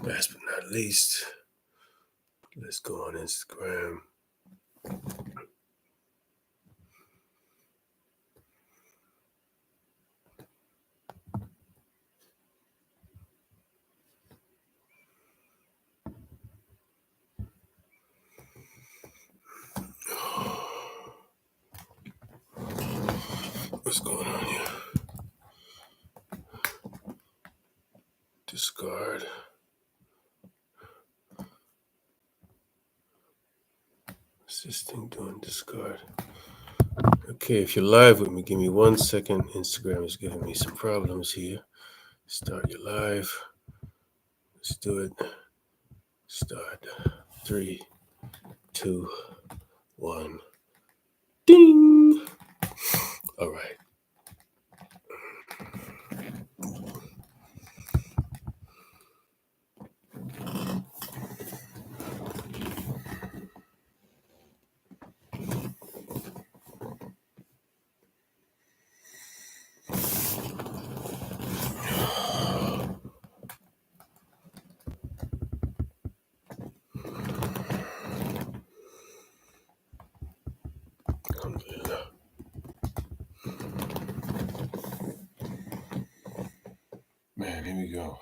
Last but not least, let's go on Instagram. What's going on here? Discard. What's this thing doing? Discard. Okay, if you're live with me, give me 1 second. Instagram is giving me some problems here. Start your live. Let's do it. Start. 3, 2, 1. Ding! All right. Man, here we go.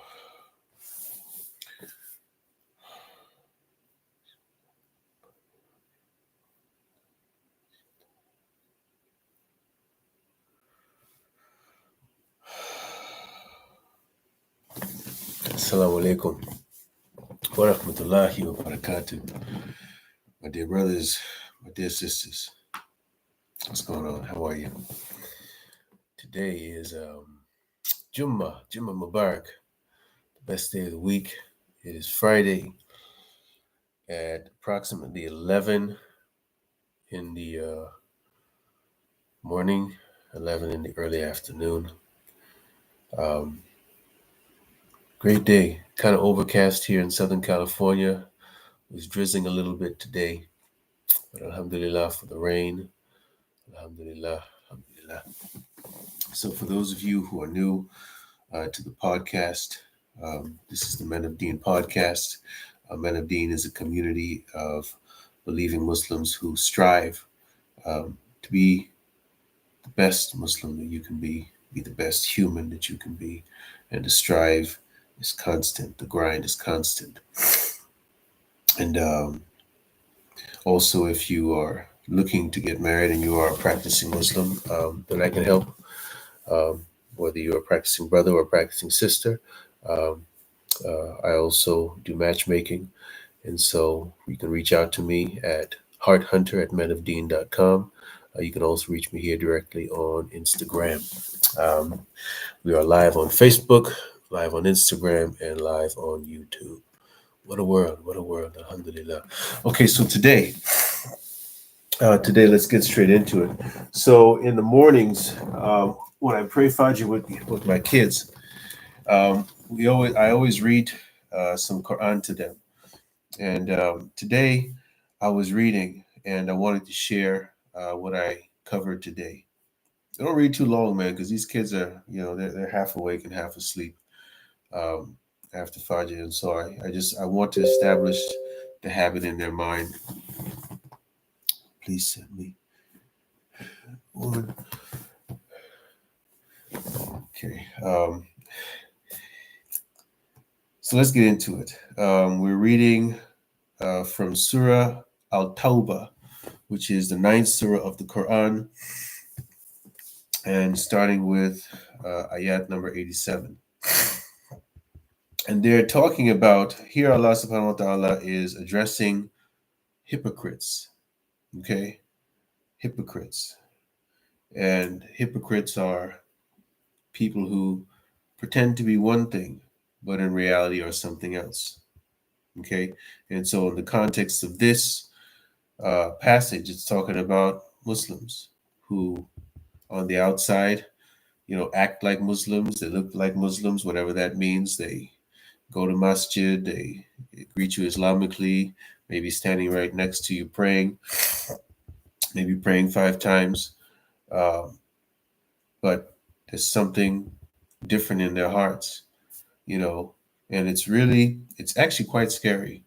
Assalamu alaikum wa rahmatullahi wa barakatuh. My dear brothers, my dear sisters, what's going on? How are you? Today is Jummah Mubarak, the best day of the week. It is Friday at approximately 11 in the morning, 11 in the early afternoon. Great day. Kind of overcast here in Southern California. It was drizzling a little bit today, but alhamdulillah for the rain. Alhamdulillah. So for those of you who are new to the podcast, this is the Men of Deen podcast. Men of Deen is a community of believing Muslims who strive to be the best Muslim that you can be the best human that you can be, and to strive is constant. The grind is constant. And also, if you are looking to get married and you are a practicing Muslim, then I can help. Whether you're a practicing brother or a practicing sister, I also do matchmaking. And so you can reach out to me at hearthunter@menofdeen.com. You can also reach me here directly on Instagram. We are live on Facebook, live on Instagram, and live on YouTube. What a world, alhamdulillah. Okay, so today let's get straight into it. So in the mornings, when I pray Fajr with my kids, I always read some Quran to them. And today I was reading, and I wanted to share what I covered today. I don't read too long, man, because these kids are, they're half awake and half asleep after Fajr. And so I want to establish the habit in their mind. Please send me. Woman. Okay. So let's get into it. We're reading from Surah Al-Tawbah, which is the 9th surah of the Quran, and starting with ayat number 87. And they're talking about, here Allah subhanahu wa ta'ala is addressing hypocrites. Okay? Hypocrites. And hypocrites are people who pretend to be one thing, but in reality are something else. Okay? And so in the context of this passage, it's talking about Muslims who on the outside, act like Muslims, they look like Muslims, whatever that means. They go to masjid, they greet you Islamically, maybe standing right next to you praying, maybe praying 5 times. But there's something different in their hearts. And it's actually quite scary.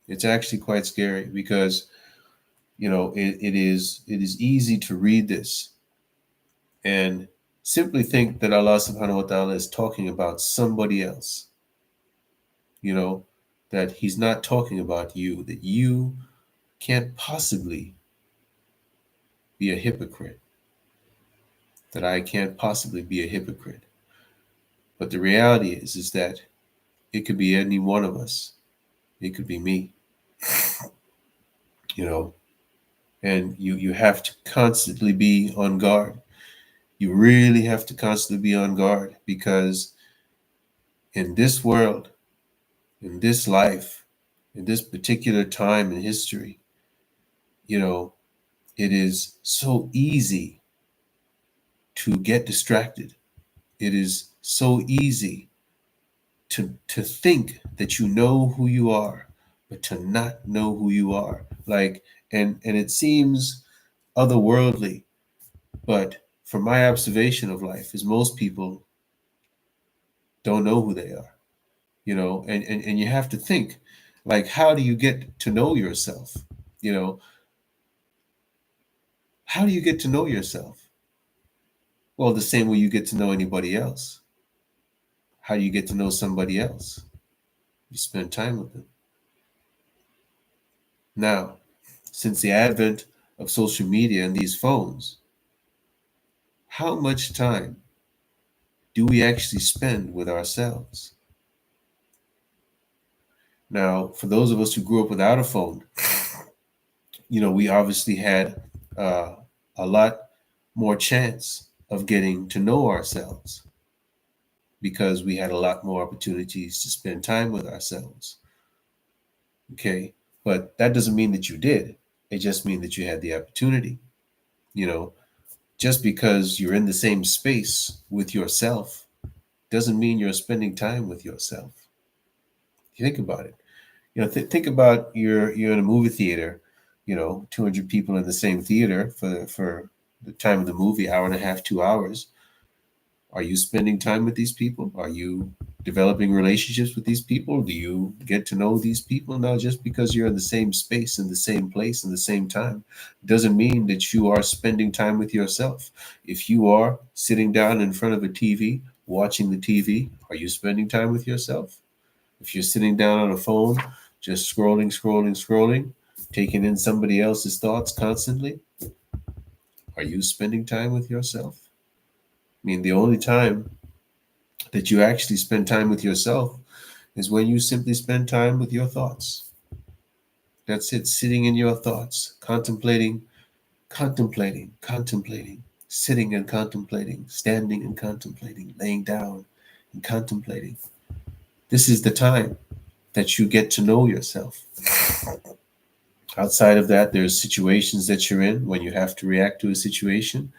It's actually quite scary because, it is easy to read this and simply think that Allah subhanahu wa ta'ala is talking about somebody else, you know, that he's not talking about you, that you can't possibly be a hypocrite, that I can't possibly be a hypocrite. But the reality is that it could be any one of us. It could be me, you know, and you have to constantly be on guard. You really have to constantly be on guard because in this world, in this life, in this particular time in history, you know, it is so easy to get distracted. It is so easy to think that you know who you are, but to not know who you are. Like, and it seems otherworldly, but from my observation of life, is most people don't know who they are. And you have to think, like, how do you get to know yourself? You know, how do you get to know yourself? Well, the same way you get to know anybody else. How do you get to know somebody else? You spend time with them. Now, since the advent of social media and these phones, how much time do we actually spend with ourselves? Now, for those of us who grew up without a phone, we obviously had uh, a lot more chance of getting to know ourselves because we had a lot more opportunities to spend time with ourselves. Okay. But that doesn't mean that you did. It just means that you had the opportunity. You know, just because you're in the same space with yourself doesn't mean you're spending time with yourself. You think about it. Think about you're in a movie theater, 200 people in the same theater for the time of the movie, hour and a half, 2 hours. Are you spending time with these people? Are you developing relationships with these people? Do you get to know these people? Now, just because you're in the same space, in the same place, in the same time, doesn't mean that you are spending time with yourself. If you are sitting down in front of a TV, watching the TV, are you spending time with yourself? If you're sitting down on a phone, just scrolling, scrolling, scrolling, taking in somebody else's thoughts constantly, are you spending time with yourself? I mean, the only time that you actually spend time with yourself is when you simply spend time with your thoughts. That's it, sitting in your thoughts, contemplating, contemplating, contemplating, sitting and contemplating, standing and contemplating, laying down and contemplating. This is the time that you get to know yourself. Outside of that, there's situations that you're in when you have to react to a situation,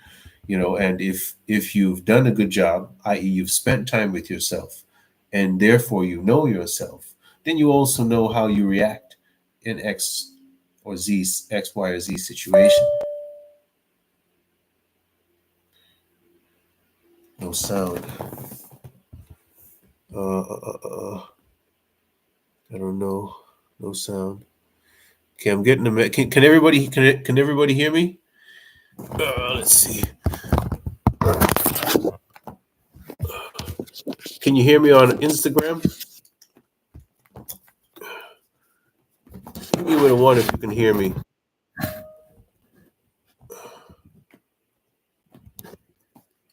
and if you've done a good job, i.e. you've spent time with yourself and therefore you know yourself, then you also know how you react in X, Y, or Z situation. No sound. I don't know. No sound. Okay, I'm getting a. Can everybody hear me? Let's see. Can you hear me on Instagram? Give me with a one if you can hear me.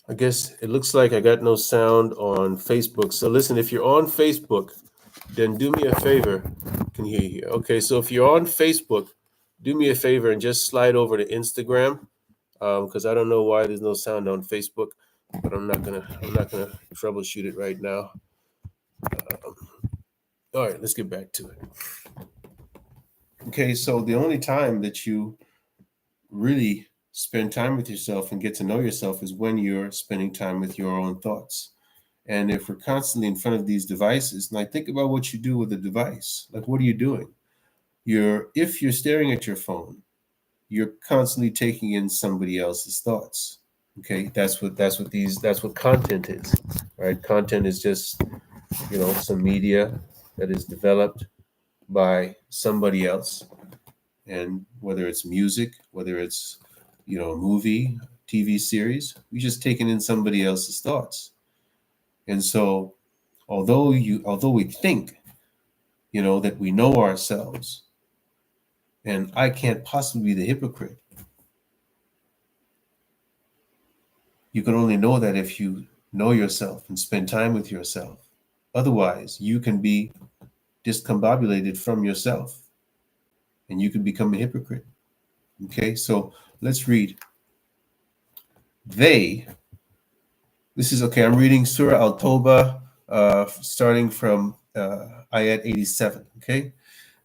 I guess it looks like I got no sound on Facebook. So listen, if you're on Facebook, then do me a favor. Can hear you here. Okay, so if you're on Facebook, do me a favor and just slide over to Instagram, because I don't know why there's no sound on Facebook, but I'm not gonna troubleshoot it right now. All right, let's get back to it. Okay, so the only time that you really spend time with yourself and get to know yourself is when you're spending time with your own thoughts. And if we're constantly in front of these devices, like think about what you do with the device. Like, what are you doing? If you're staring at your phone, you're constantly taking in somebody else's thoughts. Okay, that's what content is, right? Content is just some media that is developed by somebody else, and whether it's music, whether it's a movie, TV series, we just taken in somebody else's thoughts. And so, although we think, that we know ourselves, and I can't possibly be the hypocrite, you can only know that if you know yourself and spend time with yourself. Otherwise, you can be discombobulated from yourself, and you can become a hypocrite. Okay, so let's read. They, this is okay, I'm reading Surah Al-Tawbah, starting from ayat 87. Okay,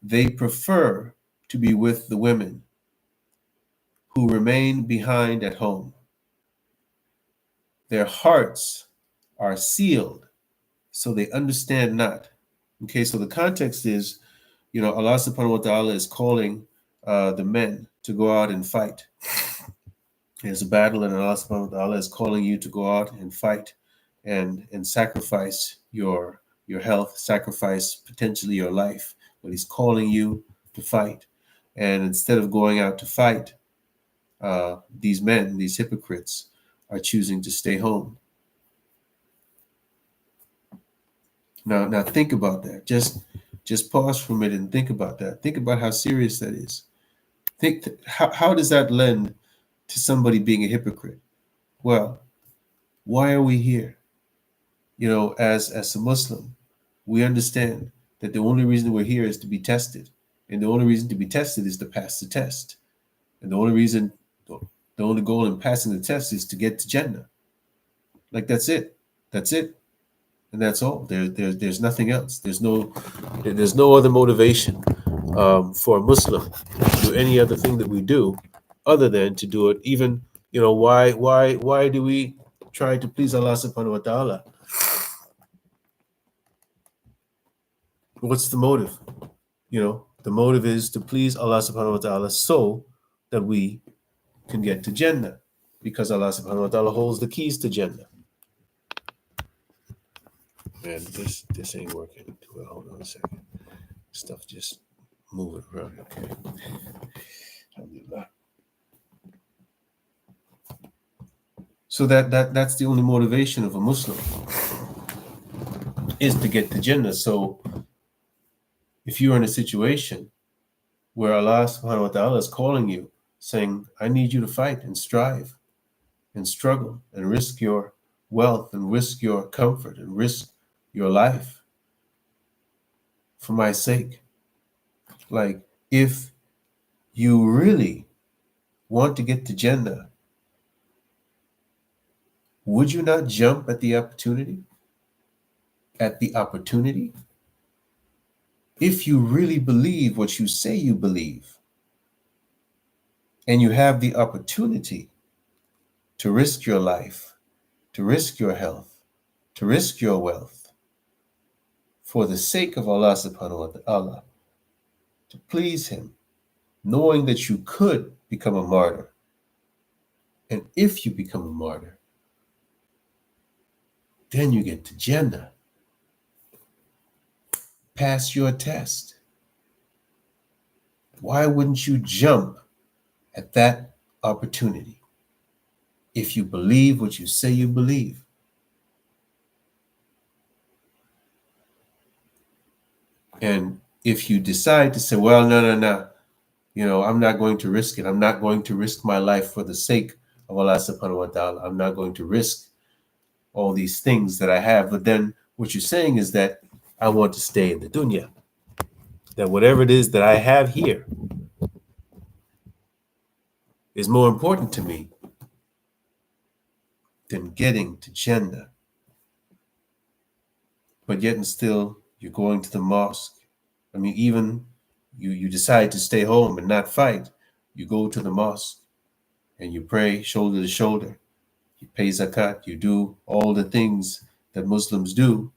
they prefer to be with the women who remain behind at home. Their hearts are sealed, so they understand not. Okay, so the context is, Allah subhanahu wa ta'ala is calling the men to go out and fight. There's a battle, and Allah subhanahu wa ta'ala is calling you to go out and fight and sacrifice your health, sacrifice potentially your life. But He's calling you to fight. And instead of going out to fight, these men, these hypocrites, are choosing to stay home. Now think about that. Just pause for a minute and think about that. Think about how serious that is. Think how does that lend to somebody being a hypocrite? Well, why are we here? As a Muslim, we understand that the only reason we're here is to be tested, and the only reason to be tested is to pass the test, and the only goal in passing the test is to get to Jannah. Like that's it, and that's all. There's nothing else. There's no other motivation for a Muslim to do any other thing that we do, other than to do it. Even why do we try to please Allah subhanahu wa ta'ala? What's the motive? The motive is to please Allah subhanahu wa ta'ala so that we can get to Jannah, because Allah subhanahu wa ta'ala holds the keys to Jannah. Man, this ain't working too well. Hold on a second. Stuff just moving around. Okay. So that's the only motivation of a Muslim, is to get to Jannah. So if you're in a situation where Allah subhanahu wa ta'ala is calling you, saying, I need you to fight and strive and struggle and risk your wealth and risk your comfort and risk your life for my sake. Like, if you really want to get to Jannah, would you not jump at the opportunity? At the opportunity? If you really believe what you say you believe, and you have the opportunity to risk your life, to risk your health, to risk your wealth, for the sake of Allah subhanahu wa ta'ala, to please Him, knowing that you could become a martyr. And if you become a martyr, then you get to Jannah. Pass your test. Why wouldn't you jump at that opportunity if you believe what you say you believe? And if you decide to say, well, no, I'm not going to risk it. I'm not going to risk my life for the sake of Allah subhanahu wa ta'ala. I'm not going to risk all these things that I have. But then what you're saying is that I want to stay in the dunya. That whatever it is that I have here is more important to me than getting to Jannah. But yet and still, you're going to the mosque. I mean, even you decide to stay home and not fight. You go to the mosque and you pray shoulder to shoulder. You pay zakat. You do all the things that Muslims do.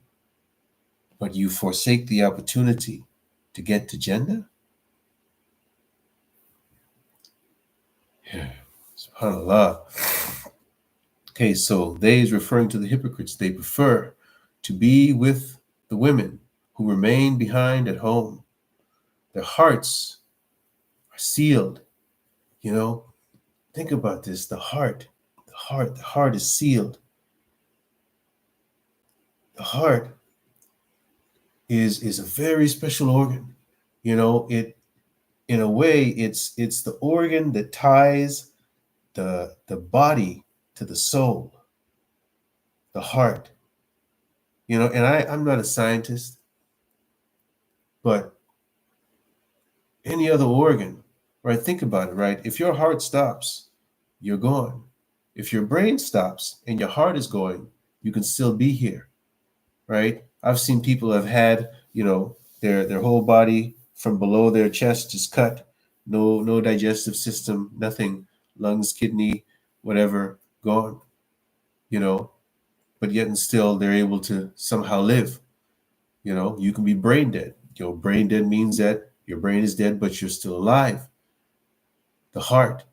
But you forsake the opportunity to get to Jannah? Yeah, subhanAllah. Okay, so they is referring to the hypocrites. They prefer to be with The women who remain behind at home, their hearts are sealed. You know, think about this. The heart is sealed. The heart is a very special organ. You know, it in a way it's the organ that ties the body to the soul, the heart. You know, and I'm not a scientist, but any other organ, right? Think about it, right? If your heart stops, you're gone. If your brain stops and your heart is going, you can still be here, right? I've seen people have had, their whole body from below their chest is cut, no digestive system, nothing, lungs, kidney, whatever, gone, you know, but yet and still they're able to somehow live. You know, you can be brain dead. Brain dead means that your brain is dead, but you're still alive. The heart,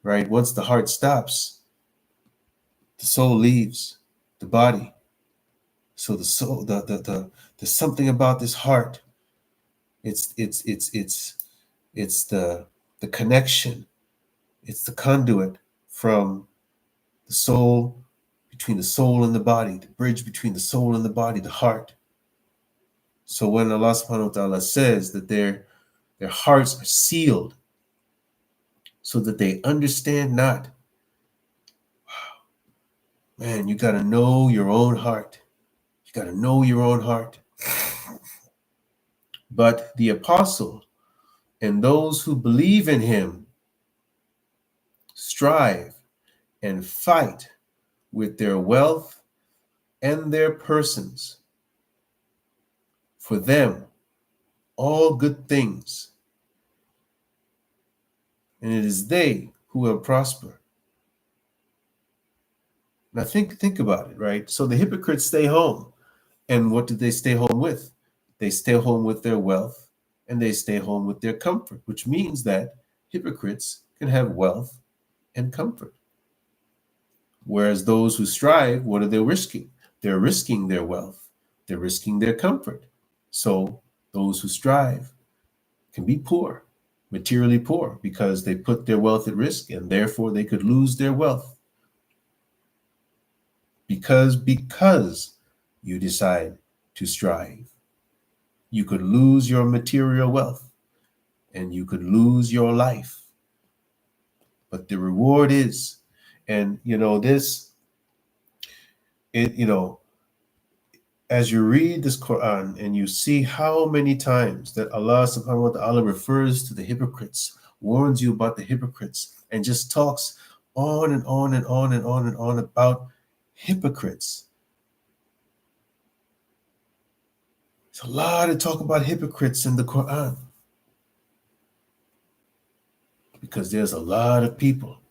right? Once the heart stops, the soul leaves the body. So the soul, there's something about this heart. It's the connection. It's the conduit from the soul, between the soul and the body, the bridge between the soul and the body, the heart. So when Allah subhanahu wa ta'ala says that their hearts are sealed so that they understand not, man, you got to know your own heart. You got to know your own heart. But the apostle and those who believe in him strive and fight with their wealth and their persons. For them, all good things, and it is they who will prosper. Now think about it, right? So the hypocrites stay home. And what do they stay home with? They stay home with their wealth and they stay home with their comfort, which means that hypocrites can have wealth and comfort. Whereas those who strive, what are they risking? They're risking their wealth. They're risking their comfort. So those who strive can be poor, materially poor, because they put their wealth at risk and therefore they could lose their wealth. Because you decide to strive, you could lose your material wealth and you could lose your life. But the reward is, and as you read this Quran and you see how many times that Allah subhanahu wa ta'ala refers to the hypocrites, warns you about the hypocrites, and just talks on and on and on and on and on about hypocrites. There's a lot of talk about hypocrites in the Quran because there's a lot of people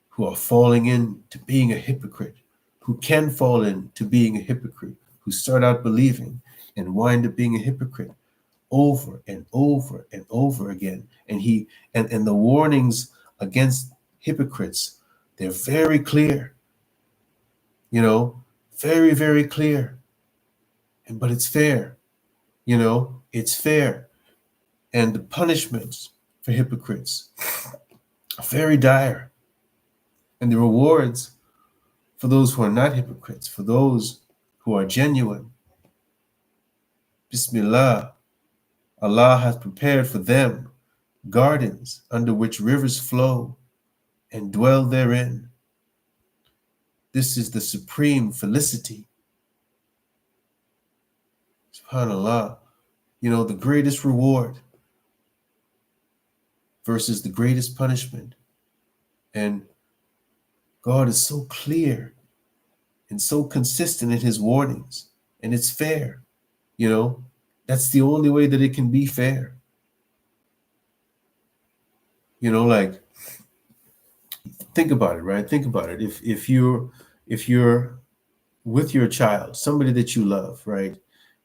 who are falling into being a hypocrite, who can fall into being a hypocrite, who start out believing and wind up being a hypocrite over and over and over again. And the warnings against hypocrites, they're very clear, very, very clear. But it's fair, it's fair. And the punishments for hypocrites are very dire. And the rewards for those who are not hypocrites, for those who are genuine, Bismillah, Allah has prepared for them gardens under which rivers flow and dwell therein. This is the supreme felicity. SubhanAllah, the greatest reward versus the greatest punishment. And God is so clear and so consistent in his warnings, and it's fair. That's the only way that it can be fair. Like, think about it, right? Think about it. If you're with your child, somebody that you love, right,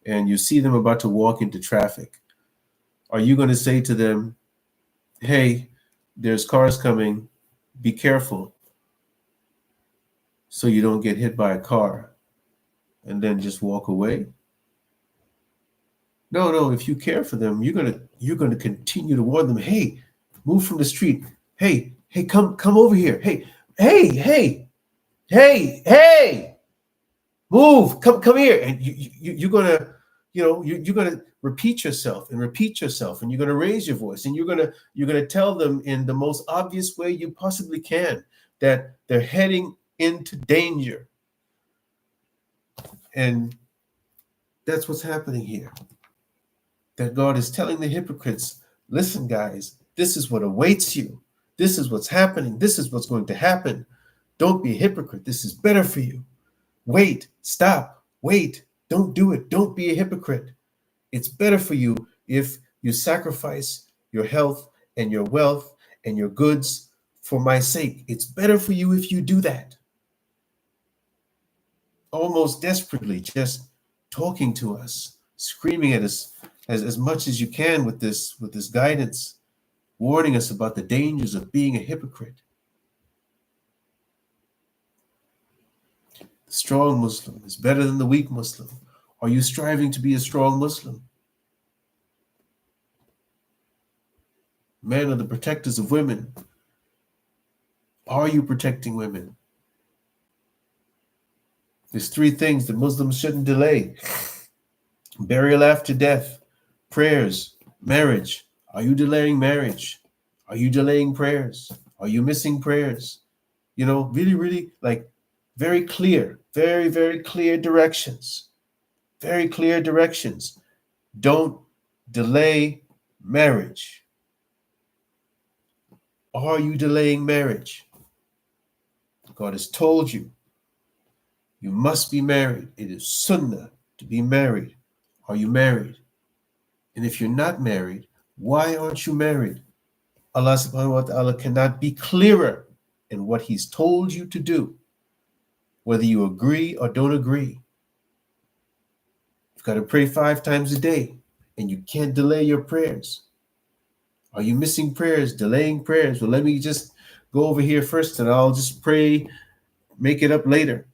and you see them about to walk into traffic, are you going to say to them, hey, there's cars coming, be careful so you don't get hit by a car, and then just walk away? No. If you care for them, you're gonna continue to warn them. Hey, move from the street. Hey, come over here. Hey, move. Come here. And you're gonna, you're gonna repeat yourself and repeat yourself, and you're gonna raise your voice, and you're gonna tell them in the most obvious way you possibly can that they're heading into danger. And that's what's happening here. That God is telling the hypocrites, listen, guys, this is what awaits you. This is what's happening. This is what's going to happen. Don't be a hypocrite. This is better for you. Wait, stop, wait, don't do it. Don't be a hypocrite. It's better for you if you sacrifice your health and your wealth and your goods for my sake. It's better for you if you do that. Almost desperately, just talking to us, screaming at us as much as you can with this guidance, warning us about the dangers of being a hypocrite. The strong Muslim is better than the weak Muslim. Are you striving to be a strong Muslim? Men are the protectors of women. Are you protecting women? There's three things that Muslims shouldn't delay: burial after death, prayers, marriage. Are you delaying marriage? Are you delaying prayers? Are you missing prayers? Really, like very clear, very, very clear directions. Very clear directions. Don't delay marriage. Are you delaying marriage? God has told you, you must be married. It is sunnah to be married. Are you married? And if you're not married, why aren't you married? Allah subhanahu wa ta'ala cannot be clearer in what he's told you to do, whether you agree or don't agree. You've got to pray 5 times a day, and you can't delay your prayers. Are you missing prayers, delaying prayers? Well, let me just go over here first, and I'll just pray, make it up later,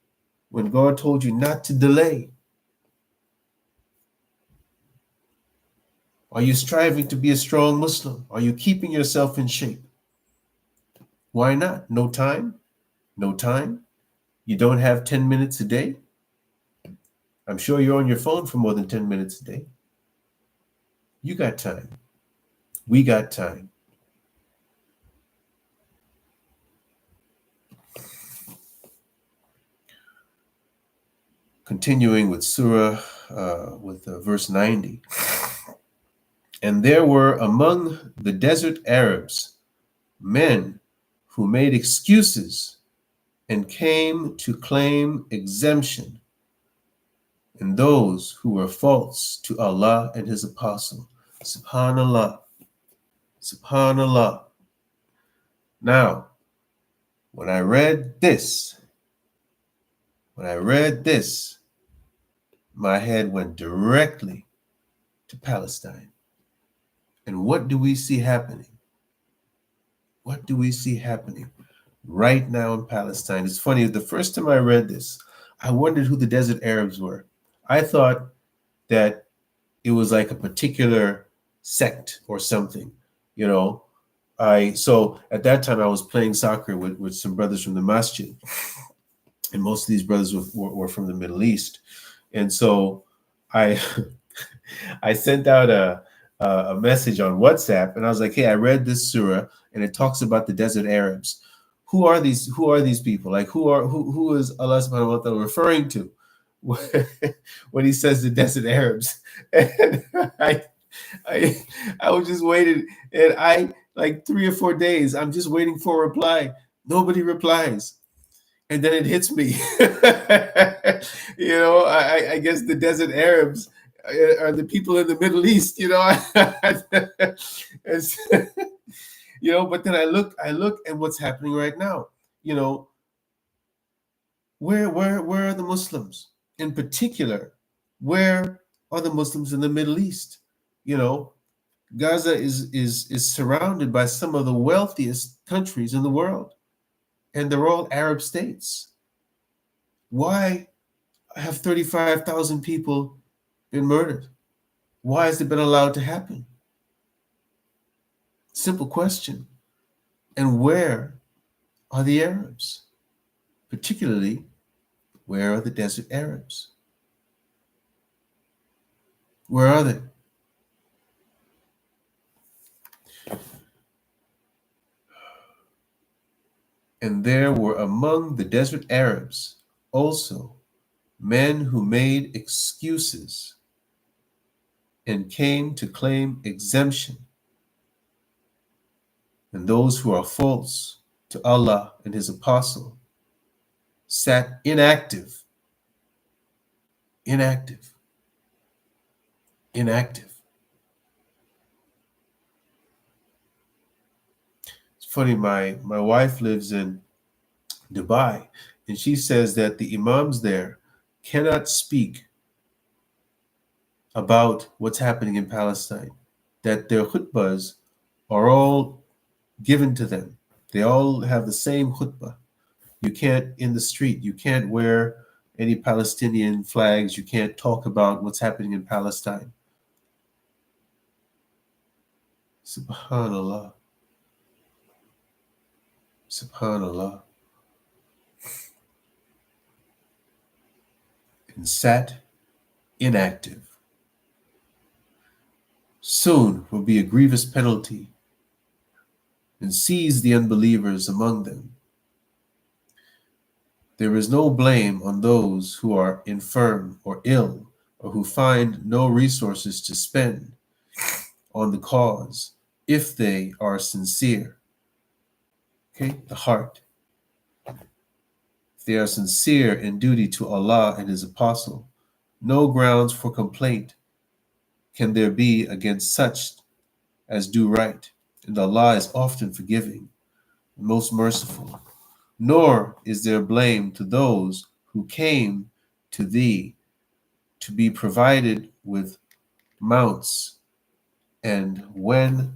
when God told you not to delay. Are you striving to be a strong Muslim? Are you keeping yourself in shape? Why not? No time? No time? You don't have 10 minutes a day? I'm sure you're on your phone for more than 10 minutes a day. You got time. We got time. Continuing with Surah, verse 90. And there were among the desert Arabs men who made excuses and came to claim exemption, and those who were false to Allah and his apostle. Subhanallah. Subhanallah. Now, when I read this, my head went directly to Palestine. And what do we see happening? What do we see happening right now in Palestine? It's funny, the first time I read this, I wondered who the desert Arabs were. I thought that it was like a particular sect or something, So at that time I was playing soccer with some brothers from the masjid, and most of these brothers were from the Middle East. And so I I sent out a message on WhatsApp, and I was like, hey, I read this surah and it talks about the desert Arabs. Who are these people? Like who is Allah subhanahu wa ta'ala referring to when he says the desert Arabs? And I was just waiting, and I, like 3 or 4 days, I'm just waiting for a reply. Nobody replies. And then it hits me. I guess the desert Arabs are the people in the Middle East, But then I look at what's happening right now. Where are the Muslims in particular? Where are the Muslims in the Middle East? Gaza is surrounded by some of the wealthiest countries in the world, and they're all Arab states. Why have 35,000 people been murdered? Why has it been allowed to happen? Simple question. And where are the Arabs? Particularly, where are the desert Arabs? Where are they? And there were among the desert Arabs also men who made excuses and came to claim exemption, and those who are false to Allah and His Apostle sat inactive, inactive, inactive. It's funny, my wife lives in Dubai, and she says that the imams there cannot speak about what's happening in Palestine, that their khutbahs are all given to them. They all have the same khutbah. You can't, in the street, you can't wear any Palestinian flags. You can't talk about what's happening in Palestine. Subhanallah. Subhanallah. And sat inactive. Soon will be a grievous penalty, and seize the unbelievers among them. There is no blame on those who are infirm or ill, or who find no resources to spend on the cause, if they are sincere. Okay, the heart. If they are sincere in duty to Allah and His Apostle, no grounds for complaint can there be against such as do right, and Allah is often forgiving, most merciful. Nor is there blame to those who came to thee to be provided with mounts, and when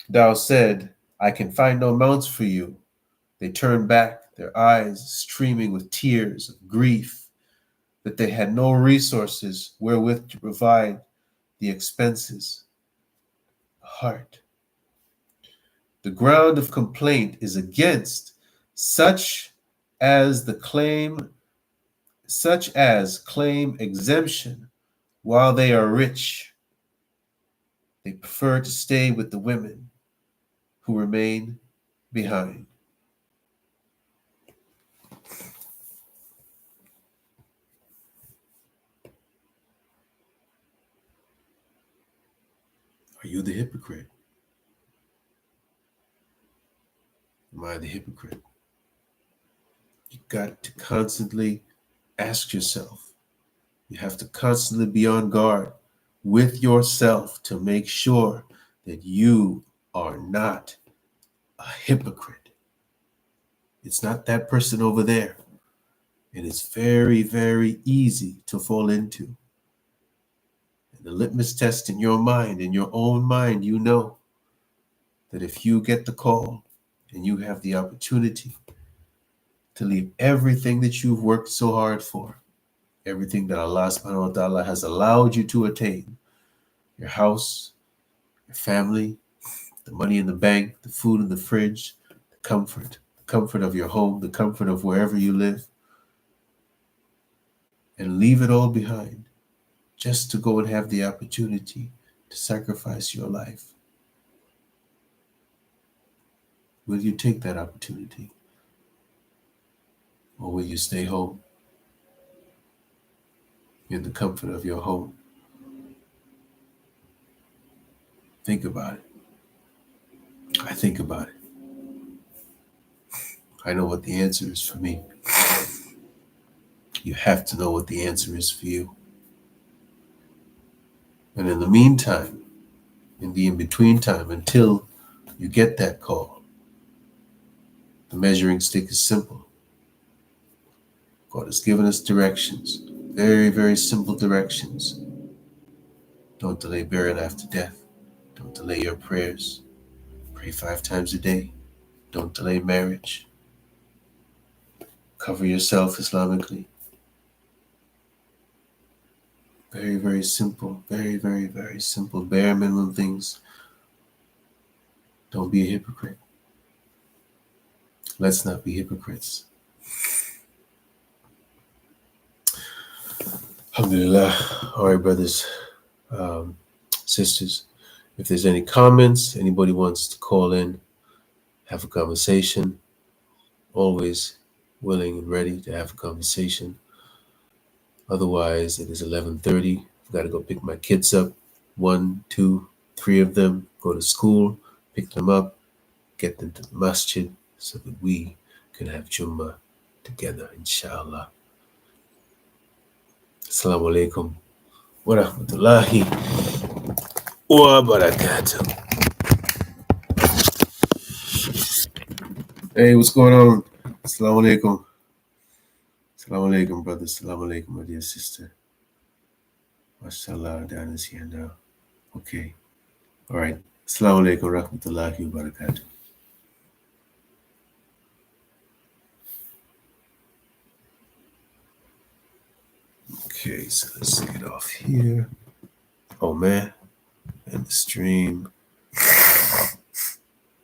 thou said, I can find no mounts for you, they turned back, their eyes streaming with tears of grief, that they had no resources wherewith to provide the expenses. Heart. The ground of complaint is against such as claim exemption while they are rich. They prefer to stay with the women who remain behind. Are you the hypocrite? Am I the hypocrite? You got to constantly ask yourself. You have to constantly be on guard with yourself to make sure that you are not a hypocrite. It's not that person over there. And it's very, very easy to fall into. And the litmus test in your mind, in your own mind, you know that if you get the call and you have the opportunity to leave everything that you've worked so hard for, everything that Allah subhanahu wa ta'ala has allowed you to attain, your house, your family, the money in the bank, the food in the fridge, the comfort of your home, the comfort of wherever you live, and leave it all behind just to go and have the opportunity to sacrifice your life. Will you take that opportunity? Or will you stay home in the comfort of your home? Think about it. I think about it. I know what the answer is for me. You have to know what the answer is for you. And in the meantime, in the in-between time, until you get that call, the measuring stick is simple. God has given us directions, very, very simple directions. Don't delay burial after death. Don't delay your prayers. Pray 5 times a day. Don't delay marriage. Cover yourself Islamically. Very, very simple. Very, very, very simple. Bare minimum things. Don't be a hypocrite. Let's not be hypocrites. Alhamdulillah. All right, brothers, sisters. If there's any comments, anybody wants to call in, have a conversation, always willing and ready to have a conversation. Otherwise, it is 11:30. I've got to go pick my kids up. 1, 2, 3 of them go to school, pick them up, get them to the masjid so that we can have Jummah together, inshallah. Assalamu alaikum wa rahmatullahi wa barakatuh. Hey, what's going on? Assalamu alaikum. Assalamu alaikum, brother. Assalamu alaikum, my dear sister. MashaAllah, Dana's here now. Okay. All right. Assalamu alaikum wa rahmatullahi wa barakatuh. Okay, so let's get off here. Oh man, and the stream.